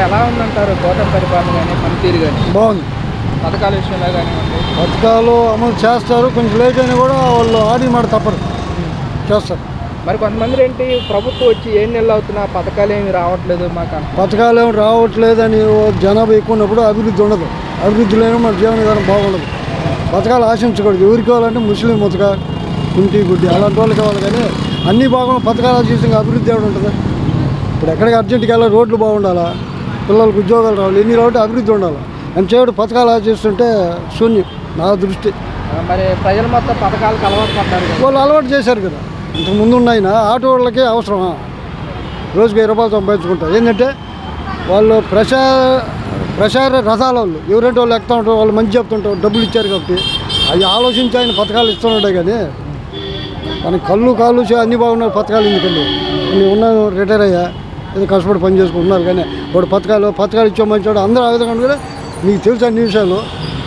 ఎలా ఉందంటారు కూటమి పరిపాలన కానీ పనితీరు కానీ? బాగుంది. పథకాల విషయంలో కానివ్వండి, పథకాలు అమలు చేస్తారు, కొంచెం లేట్ అయినా కూడా వాళ్ళు ఆడి మాట తప్పరు, చేస్తారు. మరి కొంతమంది ఏంటి ప్రభుత్వం వచ్చి 7 నెలలు అవుతున్నా పథకాలు ఏమి రావట్లేదు మాకు. పథకాలు ఏమి రావట్లేదని జనాభా ఎక్కువ ఉన్నప్పుడు అభివృద్ధి ఉండదు. అభివృద్ధి లేని మన జీవన విధానం బాగుండదు. పథకాలు ఆశించకూడదు. ఎవరికి కావాలంటే ముస్లిం ముతక కుంటి గుడ్డి అలాంటి వాళ్ళకి కావాలి, కానీ అన్నీ బాగుండే పథకాలు ఆశించి అభివృద్ధి ఎవరు ఉంటుంది? ఇప్పుడు ఎక్కడికి అర్జెంటుకి వెళ్ళాలి, రోడ్లు బాగుండాలా, పిల్లలకు ఉద్యోగాలు రావాలి, ఎన్ని రావాలి, అభివృద్ధి ఉండాలి. అని చేయడు పథకాలు ఆశిస్తుంటే శూన్యం నా దృష్టి. మరి ప్రజలు మొత్తం పథకాలకు అలవాటు పడ్డారు, వాళ్ళు అలవాటు చేశారు కదా. ఇంతకు ముందు ఉన్నాయినా ఆటో వాళ్ళకి అవసరమా? రోజుకి 20 రూపాయలు సంపాదించుకుంటారు. ఏంటంటే వాళ్ళు ప్రచార రథాల వాళ్ళు, ఎవరంటే వాళ్ళు ఎక్కుతూ ఉంటారు, వాళ్ళు మంచి చెప్తుంటారు, డబ్బులు ఇచ్చారు కాబట్టి అవి ఆలోచించి ఆయన పథకాలు ఇస్తున్నాడే. కానీ మనకి కాళ్ళు అన్నీ బాగున్నారు, పథకాలు ఎందుకండి? నేను ఉన్నాను, రిటైర్ అయ్యా, ఏదో కష్టపడి పని చేసుకుంటున్నారు. కానీ వాడు పథకాలు ఇచ్చే మంచి అందరూ ఆ విధంగా కూడా మీకు తెలుసు అన్ని విషయాలు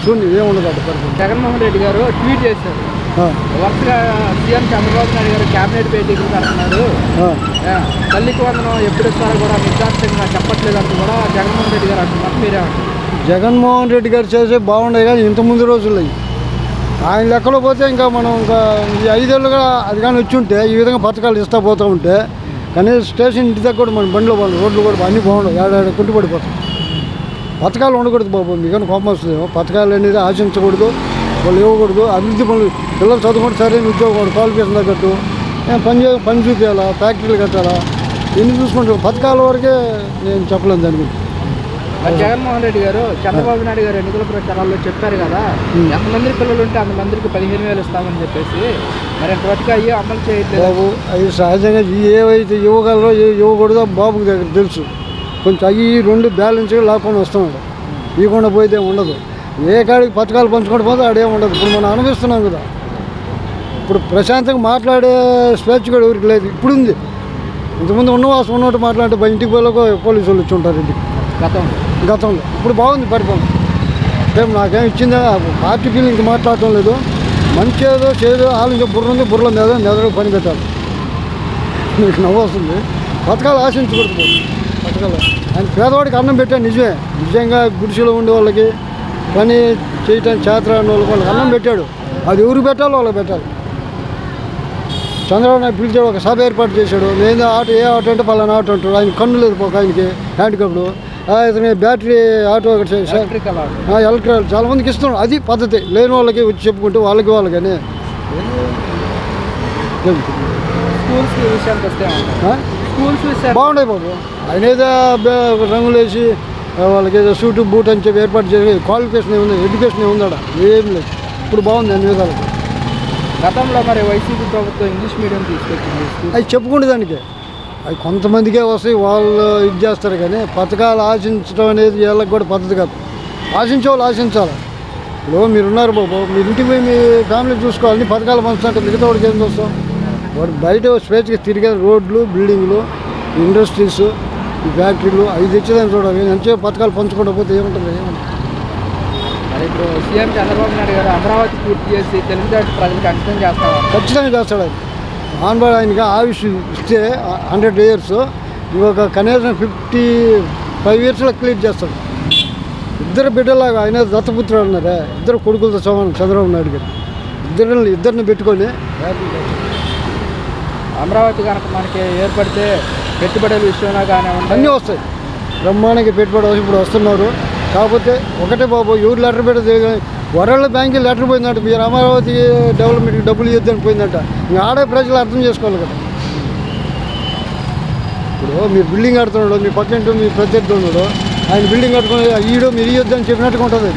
చూడండి, ఏముండదు అటు పరిస్థితి. జగన్మోహన్ రెడ్డి గారు ట్వీట్ చేశారు, వరుసగా సీఎం చంద్రబాబు నాయుడు గారు క్యాబినెట్ భేటీకి అంటున్నారు, తల్లికి వందనం ఎప్పుడు ఇస్తారో కూడా నిర్ధారణంగా చెప్పట్లేదు అంటూ కూడా జగన్మోహన్ రెడ్డి గారు అంటున్నారు. మీరే జగన్మోహన్ రెడ్డి గారు చేసే బాగుండేది, కానీ ఇంతకుముందు రోజుల్లో ఆయన లెక్కలో పోతే ఇంకా మనం ఇంకా ఈ 5 ఏళ్ళుగా అది కానీ వచ్చి ఉంటే ఈ విధంగా పథకాలు ఇస్తా పోతూ ఉంటే కనీసం స్టేషన్ ఇంటి దగ్గర కూడా మన బండిలో రోడ్లు కూడా అన్నీ బాగుండవు, ఏడాది కుంటుపడిపోతాం. పథకాలు ఉండకూడదు బాబు, మీకన్నా కోపం వస్తుంది. పథకాలు అనేది ఆశించకూడదు, వాళ్ళు ఇవ్వకూడదు. అభివృద్ధి పనులు పిల్లలు చదువుకుంటే సరైన ఉద్యోగం క్వాలిఫికేషన్ తగ్గట్టు పని చూపించాలా, ఫ్యాక్టరీలు కట్టాలా, ఎన్ని చూసుకుంటారు. పథకాల వరకే నేను చెప్పలేను దాని గురించి. జగన్మోహన్ రెడ్డి గారు చంద్రబాబు నాయుడు గారు ఎన్నికల ప్రచారాల్లో చెప్పారు కదా, ఎంతమంది పిల్లలు ఉంటే అంతమందికి 15,000 ఇస్తామని చెప్పేసి, మరి ఇంతవరకు అయ్యే అమలు చేయట్లేదు బాబు. అవి సహజంగా ఏవైతే ఇవ్వగలరో ఇవ్వకూడదో బాబుకి దగ్గర తెలుసు. కొంచెం అవి 2 బ్యాలెన్స్గా లాక్కొని వస్తున్నాడు. ఇవ్వకుండా పోతే ఉండదు. ఏ కాడికి పథకాలు పంచుకుంటూ పోతే ఆడేం ఉండదు. ఇప్పుడు మనం అనుభవిస్తున్నాం కదా. ఇప్పుడు ప్రశాంతంగా మాట్లాడే స్వేచ్ఛ కూడా ఎవరికి లేదు. ఇప్పుడు ఉంది. ఇంతకుముందు ఉన్నవాసం ఉన్నట్టు మాట్లాడితే ఇంటికి పోలీసు వాళ్ళు వచ్చి ఉంటారు ఇంటికి గతంలో. ఇప్పుడు బాగుంది పరిపాలన. ఏం నాకేం ఇచ్చిందా పార్టీ ఫీలింగ్ మాట్లాడటం లేదు. మంచి ఏదో చేదో ఆలోచించే బుర్ర ఉంది, బుర్రలో మెదడు పని పెట్టాలి. మీకు నవ్వు వస్తుంది. పథకాలు ఆశించకూడదు. పథకాలు ఆయన పేదవాడికి అన్నం పెట్టాను నిజమే. నిజంగా గుడిసెలో ఉండే వాళ్ళకి పని చేయటానికి చేతరాని వాళ్ళకి అన్నం పెట్టాడు. అది ఎవరు పెట్టాలో వాళ్ళకి పెట్టాలి. చంద్రబాబు నాయుడు పిలిచాడు, ఒక సభ ఏర్పాటు చేశాడు. నేను ఏ ఆటో అంటే పలానా ఆటో అంటాడు. ఆయన కన్ను లేదు పోక ఆయనకి హ్యాండిక్యాప్డు. అతని బ్యాటరీ ఆటో ఒకటి ఎలక్ట్రికల్ చాలా మందికి ఇస్తున్నాడు. అది పద్ధతి. లేని వాళ్ళకి వచ్చి చెప్పుకుంటే వాళ్ళకి కానీ బాగుంటాయి బాబు. ఆయన ఏదో రంగులు వేసి వాళ్ళకి ఏదో సూటు బూట్ అని చెప్పి ఏర్పాటు చేసి క్వాలిఫికేషన్ ఏముంది, ఎడ్యుకేషన్ ఏముందా? ఏం లేదు. ఇప్పుడు బాగుంది అన్ని విధాలు. గతంలో మరి వైసీపీ ప్రభుత్వం ఇంగ్లీష్ మీడియం తీసుకొచ్చింది. అవి చెప్పుకుంటే దానికి అవి కొంతమందికే వస్తాయి, వాళ్ళు ఇది చేస్తారు. కానీ పథకాలు ఆశించడం అనేది వీళ్ళకి కూడా పద్ధతి కాదు. ఆశించే వాళ్ళు ఆశించాలి. ఇప్పుడు మీరున్నారు బాబు, మీరు ఇంటికి పోయి మీ ఫ్యామిలీ చూసుకోవాలని పథకాలు పంచుతుంటే మిగతా వాడికి ఏం చూస్తాం? వాడు బయట స్వేచ్ఛగా తిరిగే రోడ్లు, బిల్డింగ్లు, ఇండస్ట్రీస్, ఈ ఫ్యాక్టరీలు అవి తెచ్చేదాన్ని చూడాలి. ఎంతసేపు పథకాలు పంచుకుంటూ పోతే ఏముంటుంది? మరి ఇప్పుడు సీఎం చంద్రబాబు నాయుడు గారు అమరావతి పూర్తి చేసి తెలుగుదేశం ప్రజలకు అంకితం చేస్తారు. ఖచ్చితంగా చేస్తాడు. ఆయన ఆన్బాడ్ ఆయనకి ఆయుష్ ఇస్తే 100 years, ఇంకొక కనీసం 55 years క్లియర్ చేస్తాడు. 2 బిడ్డలాగా ఆయన దత్తపుత్రుడు అన్నారే, 2 కొడుకులతో సమానం చంద్రబాబు నాయుడు గారు. ఇద్దరిని పెట్టుకొని అమరావతి కనుక మనకి ఏర్పడితే పెట్టుబడుల విషయంలో కానీ అన్నీ వస్తాయి. బ్రహ్మాండంగా పెట్టుబడి ఇప్పుడు వస్తున్నారు. కాకపోతే ఒకటే బాబు, ఎవరు లెటర్ పెడితే వరల్డ్ బ్యాంక్కి లెటర్ పోయిందంట, మీరు అమరావతి డెవలప్మెంట్కి డబ్బులు ఇద్దని పోయిందంట. ఇంకా ఆడే ప్రజలు అర్థం చేసుకోవాలి కదా. ఇప్పుడు మీరు బిల్డింగ్ కడుతున్నాడు, మీ పక్కింటూ మీ ప్రత్యర్థి ఉన్నాడు, ఆయన బిల్డింగ్ కట్టుకుని ఈడో మీరు ఇవ్వద్దని చెప్పినట్టుగా ఉంటుంది.